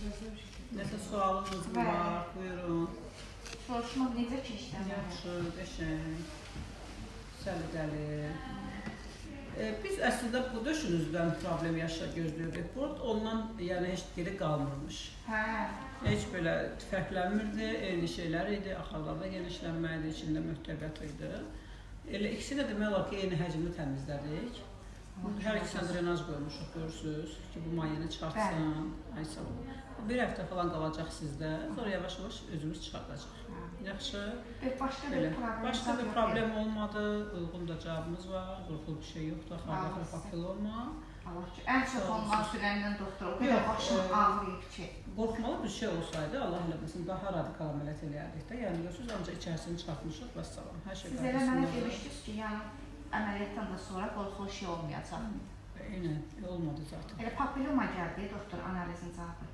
Nəsə sualınız var, buyurun. Soruşmaq necə keçdi? Yaxşı, qəşəng, səliqəli. Biz əslində bu döşünüzdən problem gözləyirdik. Burad ondan yəni heç geri qalmırmış. Heç belə fərqlənmirdi, eyni şeylər idi, axarlarda genişlənmə idi, içində möhtəbət idi. Elə ikisi də demək olar ki, eyni həcmli təmizlədik. Hər ikisindən drenaj qoymuşuq, görürsünüz ki, bu mayeni çıxartsın. Bir həftə falan qalacaq sizdə, sonra yavaş-yavaş özümüz çıxardacaq. Yaxşı. Başqa bir problem olmadı, uyğun da cavabımız var, qorxulu bir şey yoxdur, xardaxlı papil olma. Ən çox ondan sürəndən doktor, o qədər başım ağrıyıb ki. Qorxmalı bir şey olsaydı, Allah eləməsin, daha radikal əməliyyat eləyərdik də. Yəni, görürsünüz, ancaq içərisini çıxartmışıq, vəssalam. Siz elə mənə demişdiniz ki, yəni əməliyyatdan da sonra qorxulu şey olmayacaq. Eynən, olmadı zaten. Elə papiloma gəldi, doktor analizin cavabı.